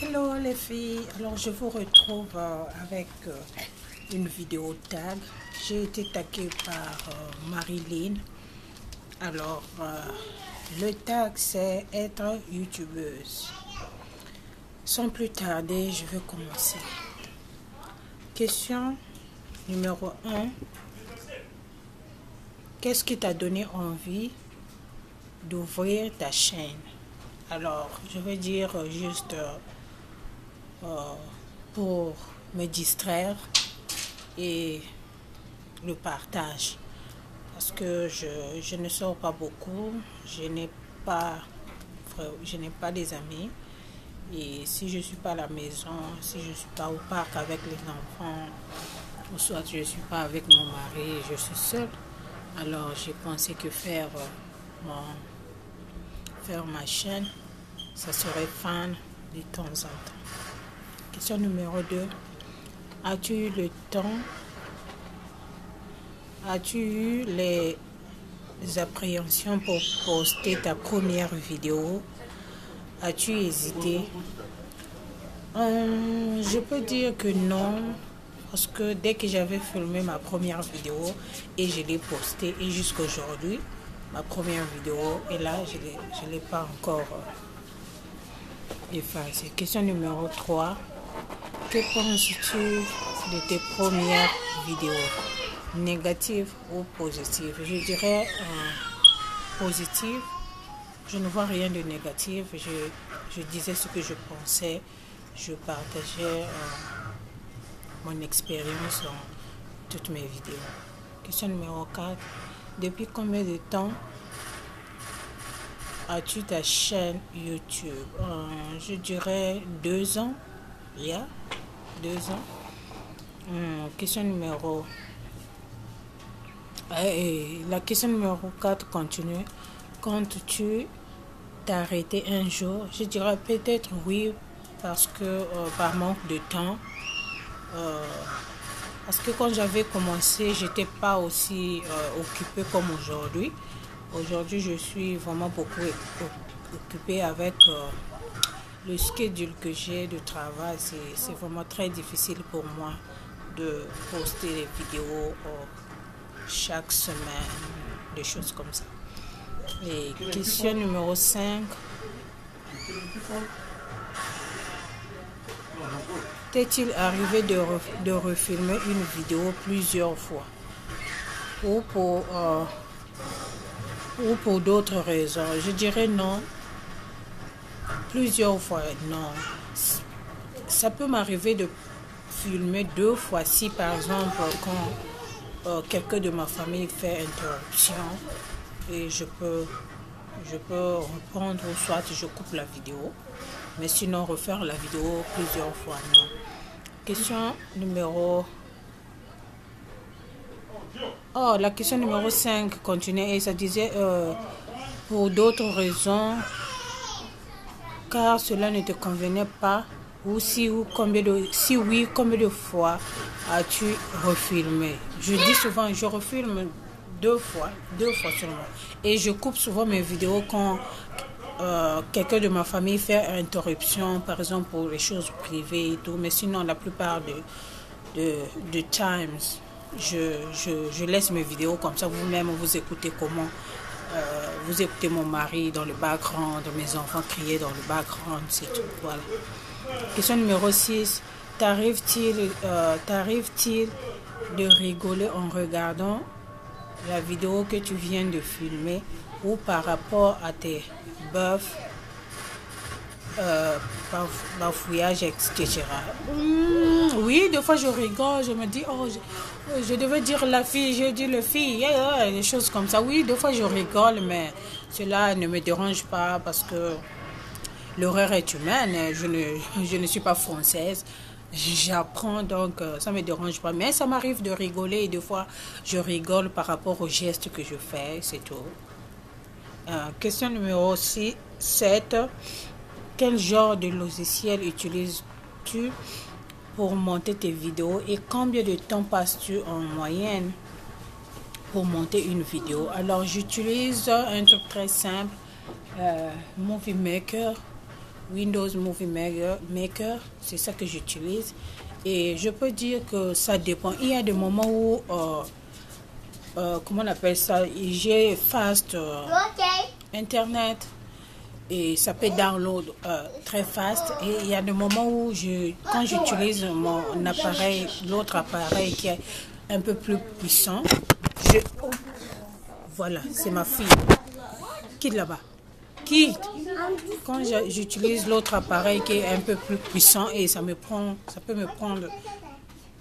Hello les filles, alors je vous retrouve avec une vidéo tag. J'ai été taguée par Marilyn. Alors le tag c'est être youtubeuse. Sans plus tarder, je vais commencer. Question numéro 1. Qu'est-ce qui t'a donné envie d'ouvrir ta chaîne? Alors je vais dire juste pour me distraire et le partage, parce que je ne sors pas beaucoup, je n'ai pas des amis, et si je suis pas à la maison, si je suis pas au parc avec les enfants, ou soit je suis pas avec mon mari et je suis seule, alors j'ai pensé que faire ma chaîne, ça serait fun de temps en temps. Question numéro 2. As-tu eu le temps? As-tu eu les appréhensions pour poster ta première vidéo? As-tu hésité? Je peux dire que non, parce que dès que j'avais filmé ma première vidéo et je l'ai postée, et jusqu'à aujourd'hui, ma première vidéo, et là, je ne l'ai pas encore effacée. Question numéro 3. Que penses-tu de tes premières vidéos, négatives ou positives? Je dirais positives. Je ne vois rien de négatif. Je disais ce que je pensais. Je partageais mon expérience dans toutes mes vidéos. Question numéro 4. Depuis combien de temps as-tu ta chaîne YouTube? Je dirais 2 ans. Il y a 2 ans. Question numéro... la question numéro 4 continue. Comptes-tu t'arrêter un jour? Je dirais peut-être oui, parce que par manque de temps. Parce que quand j'avais commencé, j'étais pas aussi occupée comme aujourd'hui. Aujourd'hui, je suis vraiment beaucoup occupée avec le schedule que j'ai de travail. C'est vraiment très difficile pour moi de poster des vidéos chaque semaine, des choses comme ça. Et question numéro 5. T'est-il arrivé de refilmer une vidéo plusieurs fois? Ou pour d'autres raisons? Je dirais non. Plusieurs fois, non. Ça peut m'arriver de filmer 2 fois si, par exemple, quand quelqu'un de ma famille fait interruption, et je peux reprendre, ou soit je coupe la vidéo. Mais sinon, refaire la vidéo plusieurs fois, non. Question numéro... la question numéro 5 continuait et ça disait pour d'autres raisons, car cela ne te convenait pas, ou si oui, combien de fois as-tu refilmé? Je dis souvent, je refilme 2 fois seulement. Et je coupe souvent mes vidéos quand quelqu'un de ma famille fait interruption, par exemple pour les choses privées et tout. Mais sinon, la plupart de times, je laisse mes vidéos comme ça. Vous-même, vous écoutez comment vous écoutez mon mari dans le background, mes enfants crier dans le background, c'est tout. Voilà. Question numéro 6. T'arrive-t-il de rigoler en regardant la vidéo que tu viens de filmer, ou par rapport à tes bafouillages, etc. Oui, des fois je rigole, je me dis, je devais dire la fille, je dis le fille, des choses comme ça. Oui, des fois je rigole, mais cela ne me dérange pas parce que l'horreur est humaine. Je ne suis pas française. J'apprends, donc ça ne me dérange pas. Mais ça m'arrive de rigoler et des fois je rigole par rapport aux gestes que je fais, c'est tout. Question numéro 7. Quel genre de logiciel utilises-tu pour monter tes vidéos et combien de temps passes-tu en moyenne pour monter une vidéo? Alors j'utilise un truc très simple, Movie Maker. Windows Movie Maker, c'est ça que j'utilise. Et je peux dire que ça dépend. Il y a des moments où, comment on appelle ça, j'ai fast internet et ça peut download très fast. Et il y a des moments où, quand j'utilise mon appareil, l'autre appareil qui est un peu plus puissant, voilà, c'est ma fille. Quitte là-bas. Quitte. Quand j'utilise l'autre appareil qui est un peu plus puissant et ça peut me prendre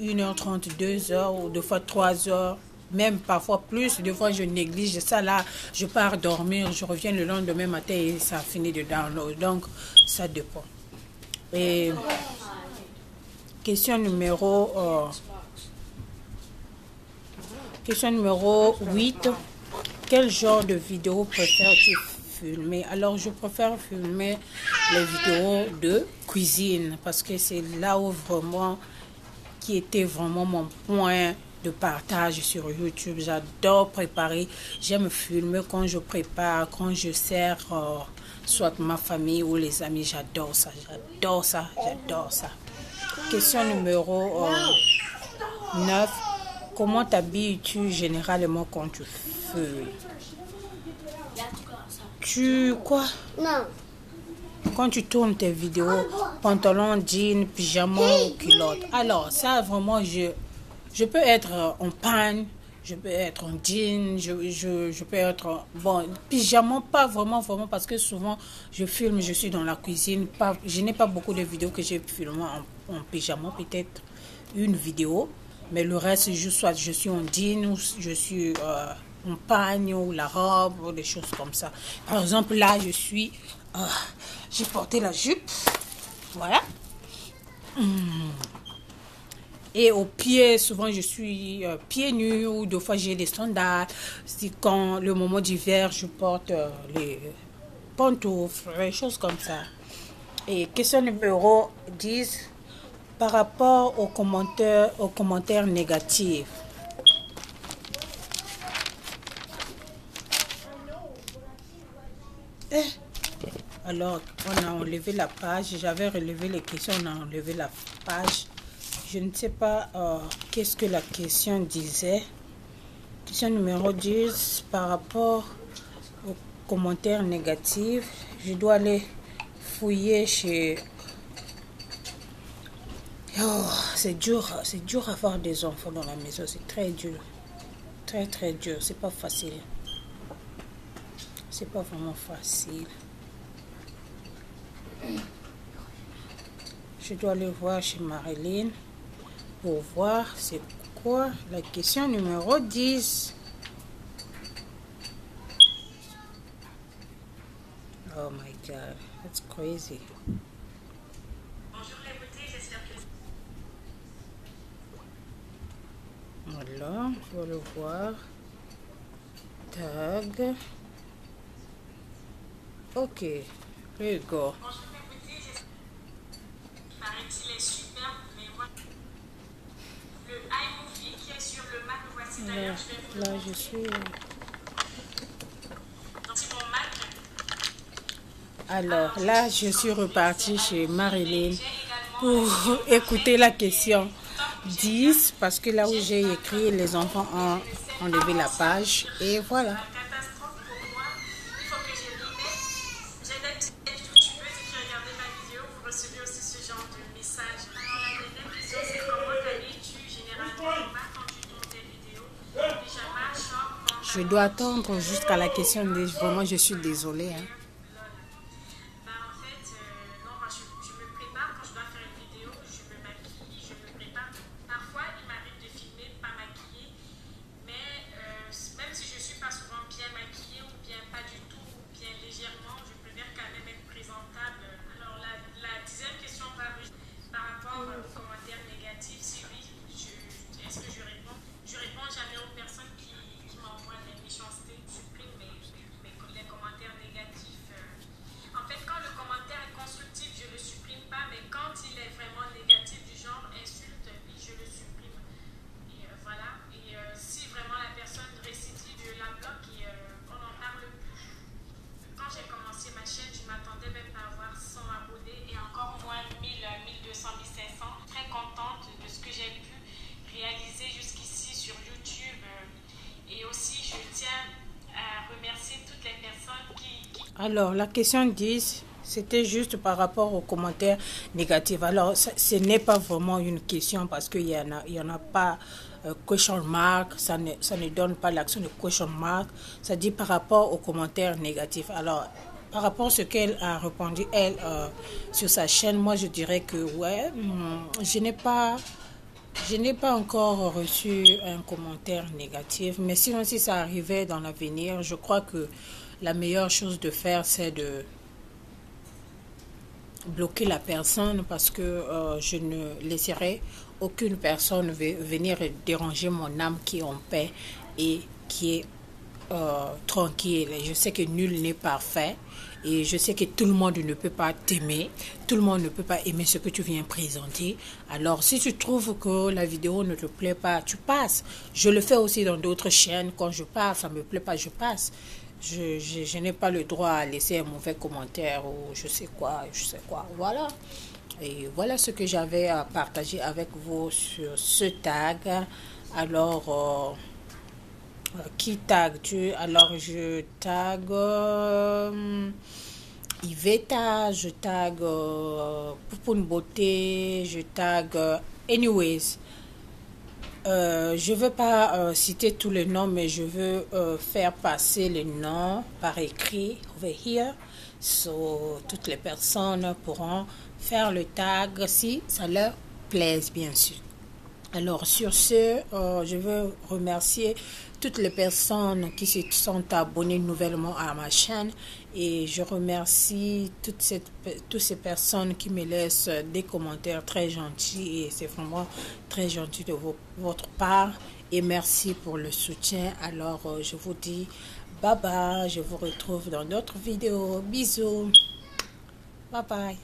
1h30, 2h ou deux fois 3h, même parfois plus. Des fois je néglige ça là, je pars dormir, je reviens le lendemain matin et ça a fini de download. Donc ça dépend. Et question numéro 8. Quel genre de vidéo préfères-tu filmer? Alors, je préfère filmer les vidéos de cuisine parce que c'est là où qui était vraiment mon point de partage sur YouTube. J'adore préparer. J'aime filmer quand je prépare, quand je sers soit ma famille ou les amis. J'adore ça, j'adore ça, j'adore ça. Question numéro 9. Comment t'habilles-tu généralement quand tu filmes? Non. Quand tu tournes tes vidéos, pantalon, jean, pyjama ou culotte. Alors, ça vraiment, je peux être en panne, je peux être en jean, je peux être... Bon, pyjama, pas vraiment, parce que souvent, je filme, je suis dans la cuisine. Je n'ai pas beaucoup de vidéos que j'ai filmées en pyjama, peut-être une vidéo. Mais le reste, soit je suis en jean ou je suis en pagne ou la robe ou des choses comme ça. Par exemple, là, j'ai porté la jupe. Voilà. Et au pied, souvent, je suis pieds nus ou des fois, j'ai des sandales. Quand le moment d'hiver, je porte les pantoufles, des choses comme ça. Et question numéro 10. Par rapport aux commentaires négatifs. Alors, on a enlevé la page. J'avais relevé les questions, on a enlevé la page. Je ne sais pas qu'est-ce que la question disait. Question numéro 10. Par rapport aux commentaires négatifs, je dois aller fouiller chez... Oh, c'est dur avoir des enfants dans la maison, c'est très dur, très très dur, c'est pas facile, c'est pas vraiment facile. Je dois aller voir chez Marilyn pour voir c'est quoi la question numéro 10. Oh my God, that's crazy. Voilà, je vais le voir. Tag. Ok, here you go. Là, je suis... Alors, là, je suis repartie chez Marilyn pour écouter la question 10 parce que là où j'ai écrit, les enfants ont enlevé la page et voilà. Je dois attendre jusqu'à la question 10. Vraiment, je suis désolée. Hein. Alors, la question 10, c'était juste par rapport aux commentaires négatifs. Alors, ce n'est pas vraiment une question parce qu'il y en a pas question mark, ça ne donne pas l'action de question mark. Ça dit par rapport aux commentaires négatifs. Alors, par rapport à ce qu'elle a répondu, elle, sur sa chaîne, moi, je dirais que, ouais, je n'ai pas encore reçu un commentaire négatif, mais sinon, si ça arrivait dans l'avenir, je crois que la meilleure chose de faire, c'est de bloquer la personne parce que je ne laisserai aucune personne venir déranger mon âme qui est en paix et qui est tranquille. Je sais que nul n'est parfait et je sais que tout le monde ne peut pas t'aimer, tout le monde ne peut pas aimer ce que tu viens présenter. Alors si tu trouves que la vidéo ne te plaît pas, tu passes. Je le fais aussi dans d'autres chaînes. Quand je pars, ça me plaît pas, je passe. Je n'ai pas le droit à laisser un mauvais commentaire ou je sais quoi. Voilà. Et voilà ce que j'avais à partager avec vous sur ce tag. Alors, qui tag tu? Alors, je tag Iveta, je tag Poupoune Beauté, je tag anyways. Je ne veux pas citer tous les noms, mais je veux faire passer les noms par écrit over here. So, toutes les personnes pourront faire le tag si ça leur plaise, bien sûr. Alors, sur ce, je veux remercier toutes les personnes qui se sont abonnées nouvellement à ma chaîne et je remercie toutes ces personnes qui me laissent des commentaires très gentils et c'est vraiment très gentil de votre part et merci pour le soutien. Alors, je vous dis bye bye, je vous retrouve dans d'autres vidéos. Bisous, bye bye.